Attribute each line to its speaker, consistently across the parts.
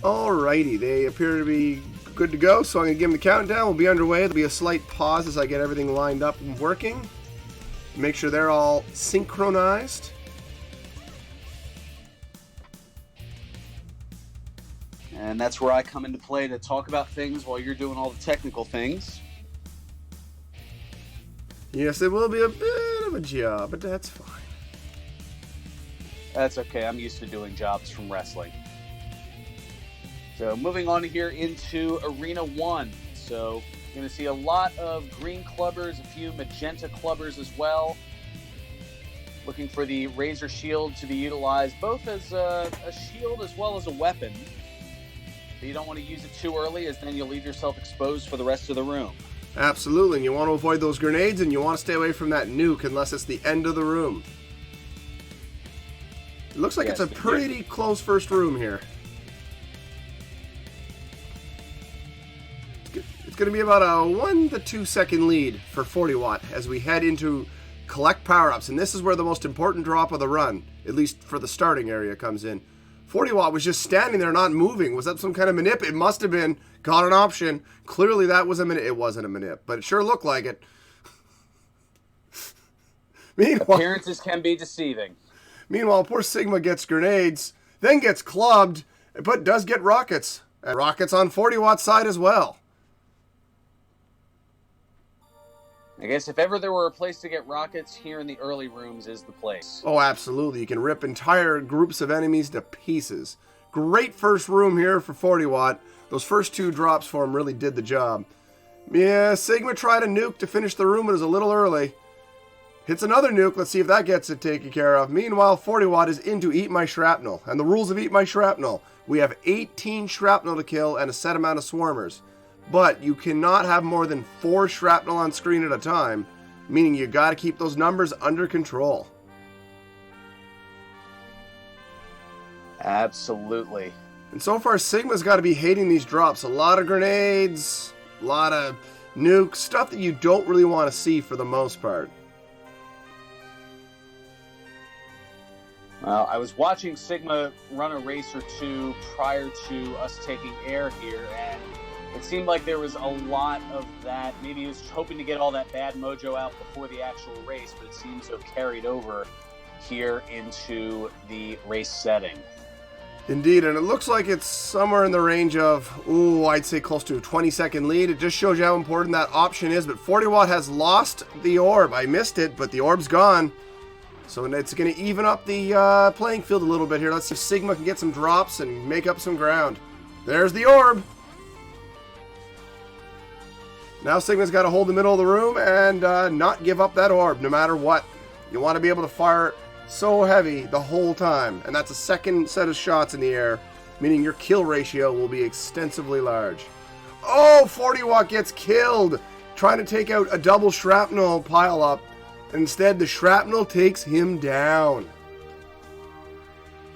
Speaker 1: Alrighty, they appear to be good to go, so I'm going to give them the countdown. We'll be underway. There'll be a slight pause as I get everything lined up and working. Make sure they're all synchronized.
Speaker 2: And that's where I come into play to talk about things while you're doing all the technical things.
Speaker 1: Yes, it will be a bit of a job, but that's fine.
Speaker 2: That's okay. I'm used to doing jobs from wrestling. So moving on here into Arena 1. So you're going to see a lot of green clubbers, a few magenta clubbers as well. Looking for the Razor Shield to be utilized both as a shield as well as a weapon. But you don't want to use it too early, as then you'll leave yourself exposed for the rest of the room.
Speaker 1: Absolutely, and you want to avoid those grenades, and you want to stay away from that nuke unless it's the end of the room. It looks like it's a pretty close first room here. It's going to be about a 1 to 2 second lead for 40 Watt as we head into collect power-ups, and this is where the most important drop of the run, at least for the starting area, comes in. 40 Watt was just standing there not moving. Was that some kind of manip? It must have been. Got an option. Clearly that was a manip. It wasn't a manip, but it sure looked like it.
Speaker 2: Appearances can be deceiving.
Speaker 1: Meanwhile, poor Sigma gets grenades, then gets clubbed, but does get rockets. And rockets on 40 Watt's side as well.
Speaker 2: I guess if ever there were a place to get rockets, here in the early rooms is the place.
Speaker 1: Oh, absolutely. You can rip entire groups of enemies to pieces. Great first room here for 40 Watt. Those first two drops for him really did the job. Yeah, Sigma tried a nuke to finish the room, but it was a little early. Hits another nuke. Let's see if that gets it taken care of. Meanwhile, 40 Watt is into Eat My Shrapnel. And the rules of Eat My Shrapnel. We have 18 shrapnel to kill and a set amount of swarmers. But you cannot have more than 4 shrapnel on screen at a time, meaning you got to keep those numbers under control.
Speaker 2: Absolutely.
Speaker 1: And so far, Sigma's got to be hating these drops. A lot of grenades, a lot of nukes, stuff that you don't really want to see for the most part.
Speaker 2: Well, I was watching Sigma run a race or two prior to us taking air here, and it seemed like there was a lot of that. Maybe he was hoping to get all that bad mojo out before the actual race, but it seems to have carried over here into the race setting.
Speaker 1: Indeed, and it looks like it's somewhere in the range of, I'd say close to a 20-second lead. It just shows you how important that option is, but 40 Watt has lost the orb. I missed it, but the orb's gone. So it's going to even up the playing field a little bit here. Let's see if Sigma can get some drops and make up some ground. There's the orb. Now Sigma's got to hold the middle of the room and not give up that orb no matter what. You want to be able to fire so heavy the whole time. And that's a second set of shots in the air, meaning your kill ratio will be extensively large. Oh, 40 Watt gets killed trying to take out a double shrapnel pile-up. Instead, the shrapnel takes him down.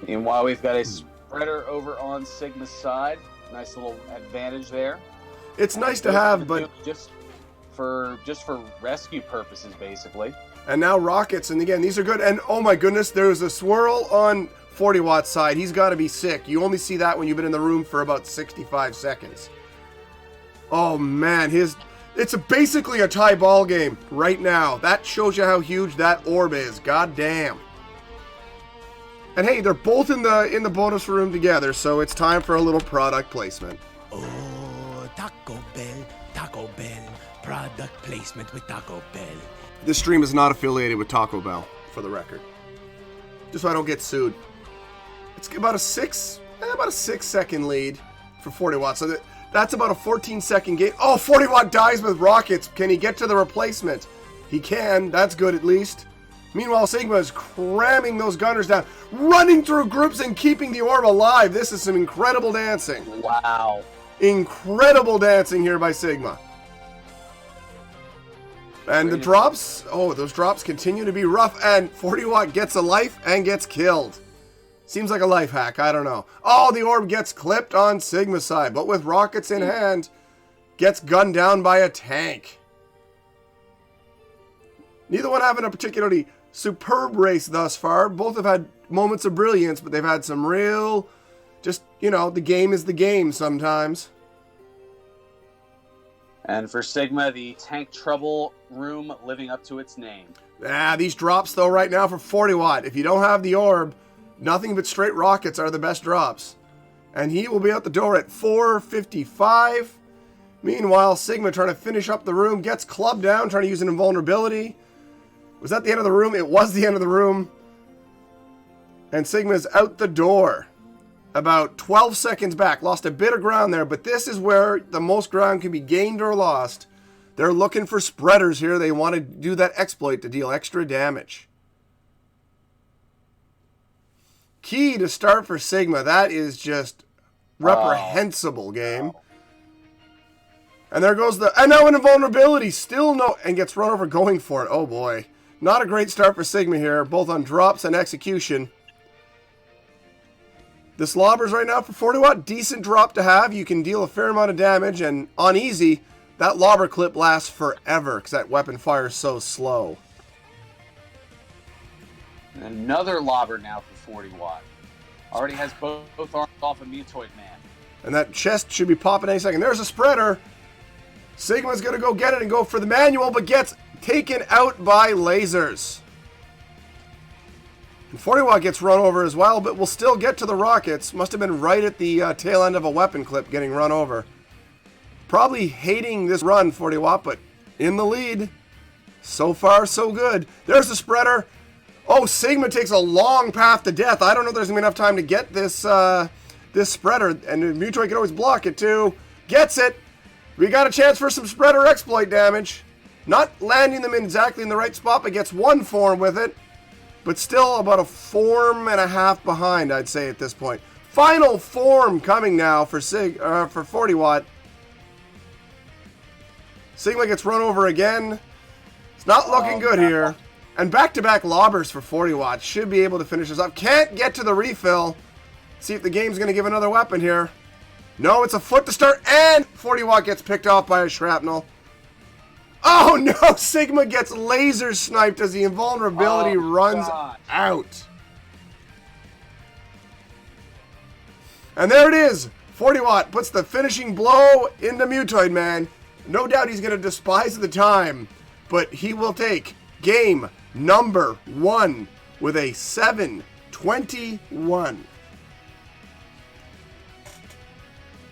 Speaker 2: Meanwhile, we've got a spreader over on Sigma's side. Nice little advantage there.
Speaker 1: It's nice to have, but
Speaker 2: just for rescue purposes, basically.
Speaker 1: And now rockets, and again, these are good. And oh my goodness, there's a swirl on 40 Watt's side. He's got to be sick. You only see that when you've been in the room for about 65 seconds. Oh man, it's basically a tie ball game right now. That shows you how huge that orb is. God damn. And hey, they're both in the bonus room together, so it's time for a little product placement.
Speaker 3: Oh, Taco Bell, product placement with Taco Bell.
Speaker 1: This stream is not affiliated with Taco Bell, for the record. Just so I don't get sued. It's about a 6-second lead for 40 Watt. So that's about a 14-second game. Oh, 40 Watt dies with rockets. Can he get to the replacement? He can. That's good at least. Meanwhile, Sigma is cramming those gunners down, running through groups and keeping the orb alive. This is some incredible dancing.
Speaker 2: Wow.
Speaker 1: Incredible dancing here by Sigma. And the drops, those drops continue to be rough, and 40 Watt gets a life and gets killed. Seems like a life hack, I don't know. Oh, the orb gets clipped on Sigma's side, but with rockets in hand, gets gunned down by a tank. Neither one having a particularly superb race thus far. Both have had moments of brilliance, but they've had some real Just, you know, the game is the game sometimes.
Speaker 2: And for Sigma, the tank trouble room living up to its name.
Speaker 1: These drops, though, right now for 40 watt. If you don't have the orb, nothing but straight rockets are the best drops. And he will be out the door at 455. Meanwhile, Sigma trying to finish up the room, gets clubbed down, trying to use an invulnerability. Was that the end of the room? It was the end of the room. And Sigma's out the door. About 12 seconds back. Lost a bit of ground there, but this is where the most ground can be gained or lost. They're looking for spreaders here. They want to do that exploit to deal extra damage. Key to start for Sigma. That is just reprehensible game. And there goes the... And now an invulnerability. Still no... And gets run over going for it. Oh boy. Not a great start for Sigma here. Both on drops and execution. This lobbers right now for 40 watt. Decent drop to have. You can deal a fair amount of damage. And on easy, that lobber clip lasts forever. Because that weapon fires so slow.
Speaker 2: And another lobber now for 40 watt. Already has both arms off a Mutoid Man.
Speaker 1: And that chest should be popping any second. There's a spreader. Sigma's going to go get it and go for the manual, but gets taken out by lasers. And 40 watt gets run over as well, but will still get to the rockets. Must have been right at the tail end of a weapon clip getting run over. Probably hating this run, 40 watt, but in the lead. So far, so good. There's the spreader. Oh, Sigma takes a long path to death. I don't know if there's going to be enough time to get this this spreader. And Mutoid can always block it too. Gets it. We got a chance for some spreader exploit damage. Not landing them exactly in the right spot, but gets one form with it. But still about a form and a half behind, I'd say, at this point. Final form coming now for 40 watt. Sigma gets run over again. It's not looking good here. And back-to-back lobbers for 40 watts. Should be able to finish this up. Can't get to the refill. See if the game's going to give another weapon here. No, it's a foot to start. And 40 watt gets picked off by a shrapnel. Oh, no. Sigma gets laser sniped as the invulnerability runs out. And there it is. 40 watt puts the finishing blow into Mutoid Man. No doubt he's going to despise the time. But he will take game number 1 with a 7:21.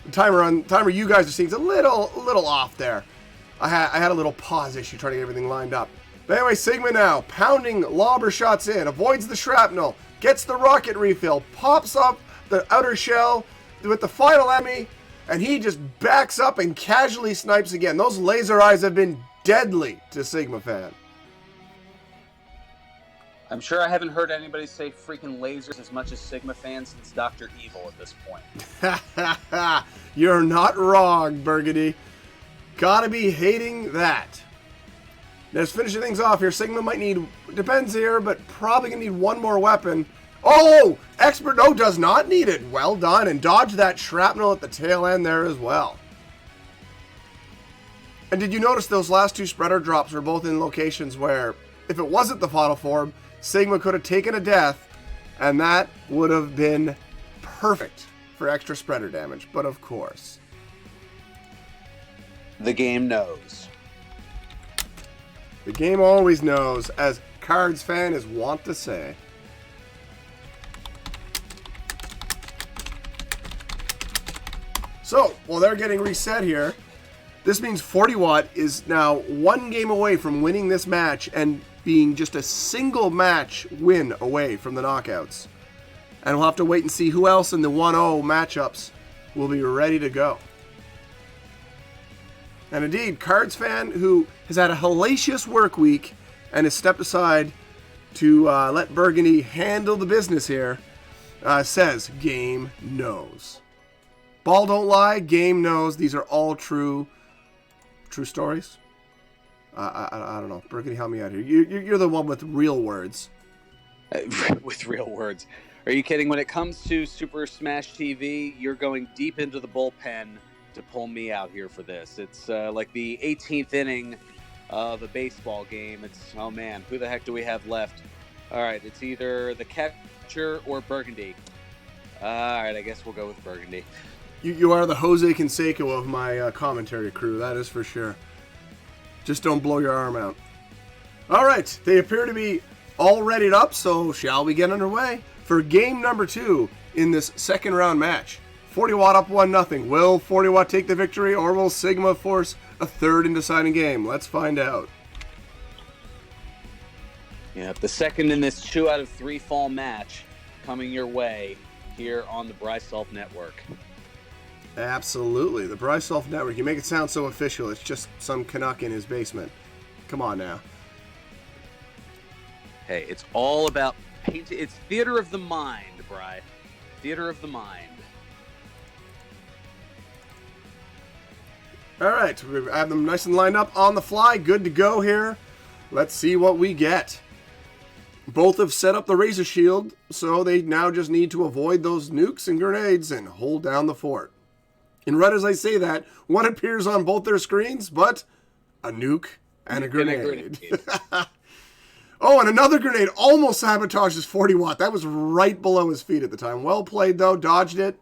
Speaker 1: The timer you guys are seeing is a little off there. I had a little pause issue trying to get everything lined up. But anyway, Sigma now pounding lobber shots in, avoids the shrapnel, gets the rocket refill, pops up the outer shell with the final enemy, and he just backs up and casually snipes again. Those laser eyes have been deadly to Sigmafan.
Speaker 2: I'm sure I haven't heard anybody say freaking lasers as much as Sigmafan since Dr. Evil at this point.
Speaker 1: You're not wrong, Burgundy. Gotta be hating that. Just finishing things off here. Sigma might need, depends here, but probably gonna need one more weapon. Oh! Expert, no, does not need it. Well done. And dodge that shrapnel at the tail end there as well. And did you notice those last two spreader drops were both in locations where, if it wasn't the final form, Sigma could have taken a death, and that would have been perfect for extra spreader damage. But of course,
Speaker 2: the game knows.
Speaker 1: The game always knows, as Cards fan is wont to say. So, while they're getting reset here, this means 40 watt is now one game away from winning this match and being just a single match win away from the knockouts. And we'll have to wait and see who else in the 1-0 matchups will be ready to go. And indeed, Cards fan, who has had a hellacious work week and has stepped aside to let Burgundy handle the business here, says game knows. Ball don't lie, game knows. These are all true stories. I don't know. Burgundy, help me out here. You're the one with real words.
Speaker 2: With real words. Are you kidding? When it comes to Super Smash TV, you're going deep into the bullpen to pull me out here for this. It's like the 18th inning of a baseball game. It's, oh man, who the heck do we have left? All right, it's either the catcher or Burgundy. All right, I guess we'll go with Burgundy.
Speaker 1: You are the Jose Canseco of my commentary crew, that is for sure. Just don't blow your arm out. All right, they appear to be all readied up, so shall we get underway for game number 2 in this second round match? 40 Watt up 1-0. Will 40 Watt take the victory, or will Sigma force a third and deciding game? Let's find out.
Speaker 2: Yeah, the second in this 2 out of 3 fall match coming your way here on the Bryself Network.
Speaker 1: Absolutely, the Bryself Network. You make it sound so official. It's just some Canuck in his basement. Come on now.
Speaker 2: Hey, it's all about painting. It's theater of the mind, Bry. Theater of the mind.
Speaker 1: All right, we have them nice and lined up on the fly. Good to go here. Let's see what we get. Both have set up the Razor Shield, so they now just need to avoid those nukes and grenades and hold down the fort. In red, as I say that, one appears on both their screens, but a nuke and a grenade. Oh, and another grenade almost sabotages 40 Watt. That was right below his feet at the time. Well played, though. Dodged it.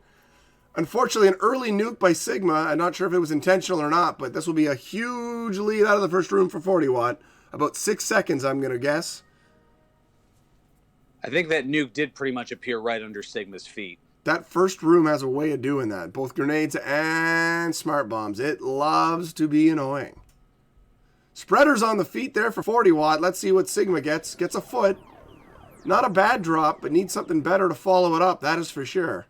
Speaker 1: Unfortunately, an early nuke by Sigma. I'm not sure if it was intentional or not, but this will be a huge lead out of the first room for 40 Watt. About 6 seconds, I'm going to guess.
Speaker 2: I think that nuke did pretty much appear right under Sigma's feet.
Speaker 1: That first room has a way of doing that. Both grenades and smart bombs. It loves to be annoying. Spreaders on the feet there for 40 Watt. Let's see what Sigma gets. Gets a foot. Not a bad drop, but needs something better to follow it up. That is for sure.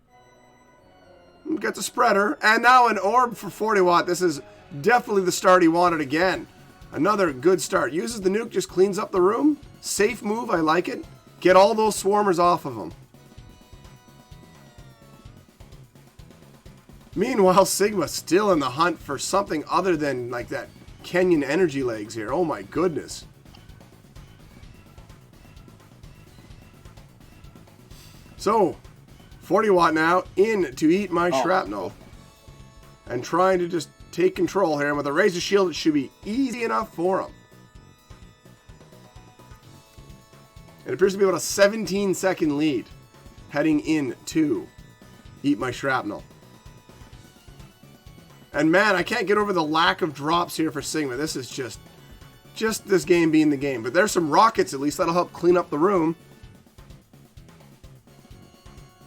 Speaker 1: Gets a spreader. And now an orb for 40 Watt. This is definitely the start he wanted again. Another good start. Uses the nuke, just cleans up the room. Safe move. I like it. Get all those swarmers off of him. Meanwhile, Sigma still in the hunt for something other than like that Kenyan energy legs here. Oh my goodness. So, 40 Watt now in to eat my shrapnel. And trying to just take control here. And with a Razor Shield, it should be easy enough for him. It appears to be about a 17-second lead heading into Eat My Shrapnel. And man, I can't get over the lack of drops here for Sigma. This is just this game being the game. But there's some rockets, at least. That'll help clean up the room.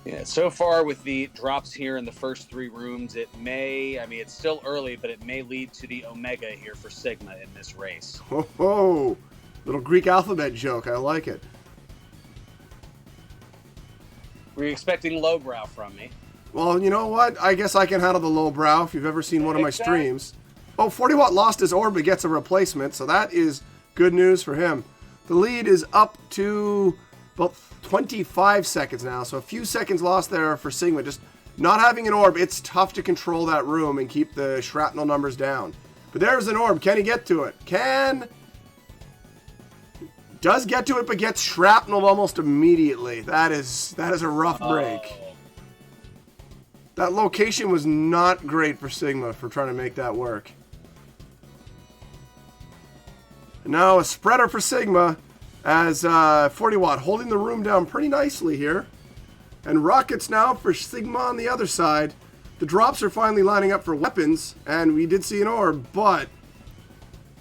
Speaker 2: Yeah, so far with the drops here in the first 3 rooms, it may, I mean, it's still early, but it may lead to the Omega here for Sigma in this race.
Speaker 1: Oh, little Greek alphabet joke. I like it.
Speaker 2: Were you expecting lowbrow from me?
Speaker 1: Well, you know what? I guess I can handle the lowbrow if you've ever seen one of my streams. Oh, 40 Watt lost his orb but gets a replacement, so that is good news for him. The lead is up to about 25 seconds now, so a few seconds lost there for Sigma. Just not having an orb, it's tough to control that room and keep the shrapnel numbers down. But there's an orb. Can he get to it? Does get to it, but gets shrapneled almost immediately. That is a rough break. That location was not great for Sigma for trying to make that work. And now a spreader for Sigma as 40 Watt holding the room down pretty nicely here. And rockets now for Sigma on the other side. The drops are finally lining up for weapons, and we did see an orb, but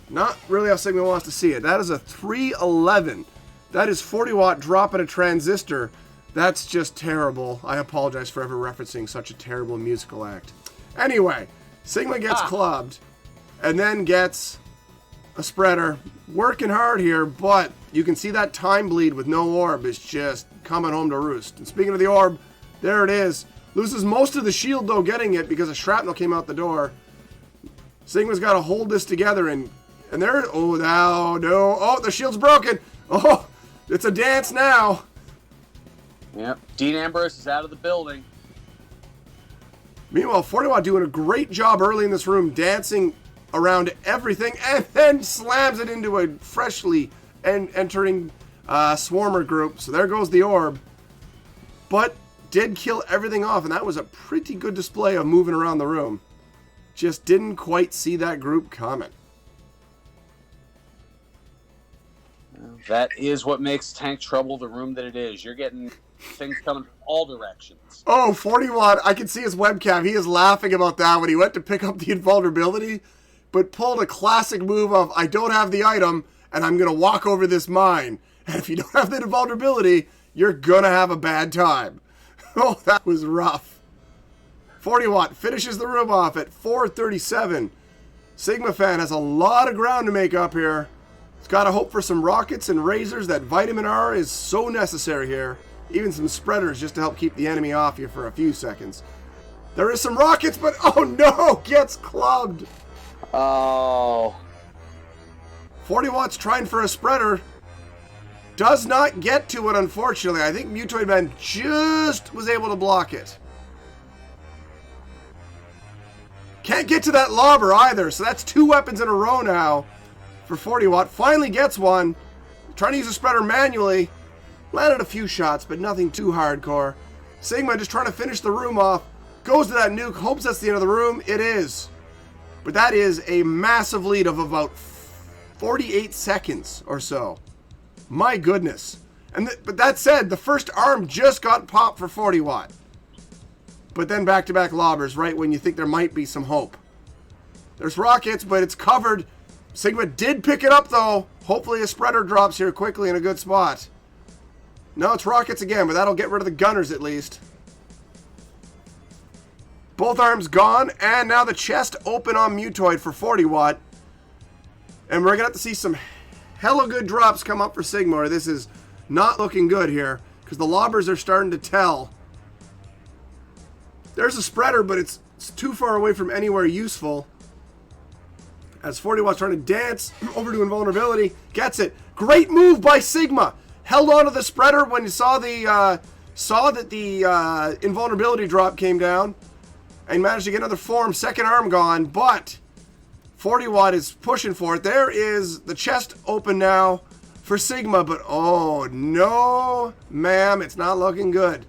Speaker 1: not really how Sigma wants to see it. That is a 311. That is 40 Watt dropping a transistor. That's just terrible. I apologize for ever referencing such a terrible musical act. Anyway, Sigma gets clubbed and then gets a spreader. Working hard here, but you can see that time bleed with no orb is just coming home to roost. And speaking of the orb, there it is. Loses most of the shield, though, getting it because a shrapnel came out the door. Sigma's got to hold this together and there, oh, no, no. Oh, the shield's broken. Oh, it's a dance now.
Speaker 2: Yep, Dean Ambrose is out of the building.
Speaker 1: Meanwhile, 40 Watt doing a great job early in this room, dancing around everything, and then slams it into a freshly entering swarmer group. So there goes the orb. But did kill everything off, and that was a pretty good display of moving around the room. Just didn't quite see that group coming.
Speaker 2: That is what makes Tank Trouble the room that it is. You're getting things coming from all directions.
Speaker 1: Oh, 40 watt. I can see his webcam. He is laughing about that when he went to pick up the invulnerability, but pulled a classic move of, I don't have the item, and I'm going to walk over this mine. And if you don't have the invulnerability, you're going to have a bad time. Oh, that was rough. 40 watt finishes the room off at 437. Sigmafan has a lot of ground to make up here. He's got to hope for some rockets and razors. That vitamin R is so necessary here. Even some spreaders just to help keep the enemy off you for a few seconds. There is some rockets, but oh no, gets clubbed.
Speaker 2: Oh.
Speaker 1: 40 watts trying for a spreader. Does not get to it, unfortunately. I think Mutoid Man just was able to block it. Can't get to that lobber either, so that's 2 weapons in a row now for 40 watt. Finally gets one. Trying to use a spreader manually. Landed a few shots, but nothing too hardcore. Sigma just trying to finish the room off. Goes to that nuke, hopes that's the end of the room. It is. But that is a massive lead of about 48 seconds or so. My goodness. But that said, the first arm just got popped for 40 watt. But then back-to-back lobbers right when you think there might be some hope. There's rockets, but it's covered. Sigma did pick it up, though. Hopefully a spreader drops here quickly in a good spot. No, it's rockets again, but that'll get rid of the gunners at least. Both arms gone, and now the chest open on Mutoid for 40 watt. And we're going to have to see some hella good drops come up for Sigma, or this is not looking good here, because the lobbers are starting to tell. There's a spreader, but it's too far away from anywhere useful. As 40 watt's trying to dance over to invulnerability, gets it. Great move by Sigma. Held on to the spreader when you saw that the invulnerability drop came down, and managed to get another form. Second arm gone, but 40 watt is pushing for it. There is the chest open now for Sigma, but oh no, ma'am, it's not looking good.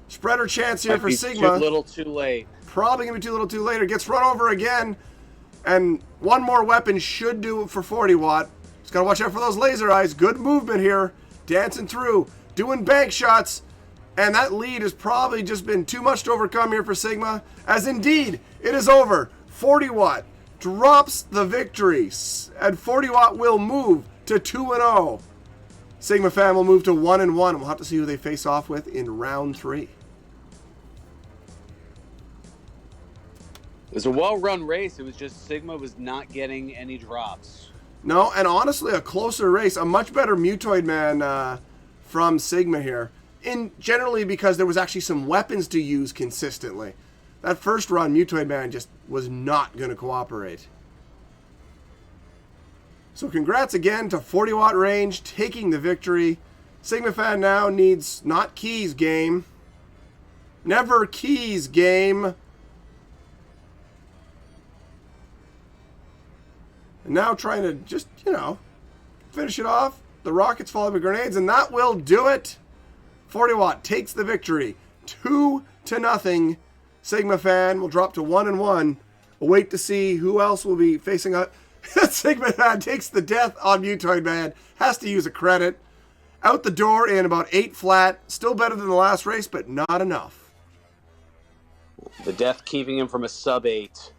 Speaker 1: Spreader chance here for Sigma.
Speaker 2: Too little, too late.
Speaker 1: Probably gonna be too little, too late. It gets run over again, and one more weapon should do it for 40 watt. Just gotta watch out for those laser eyes. Good movement here, dancing through, doing bank shots, and that lead has probably just been too much to overcome here for Sigma, as indeed it is over. 40 watt drops the victory, and 40 watt will move to 2-0. Sigmafan will move to 1-1, and we'll have to see who they face off with in round 3.
Speaker 2: It was a well-run race. It was just Sigma was not getting any drops.
Speaker 1: No, and honestly, a closer race. A much better Mutoid Man from Sigma here. Generally because there was actually some weapons to use consistently. That first run, Mutoid Man just was not going to cooperate. So congrats again to 40WattRange taking the victory. Sigmafan now needs not keys game. Never keys game. And now trying to just, finish it off. The rockets followed by grenades, and that will do it. 40 watt takes the victory. 2-0. Sigmafan will drop to 1-1. We'll wait to see who else will be facing up. Sigmafan takes the death on Mutoid Man. Has to use a credit. Out the door in about 8 flat. Still better than the last race, but not enough.
Speaker 2: The death keeping him from a sub-8.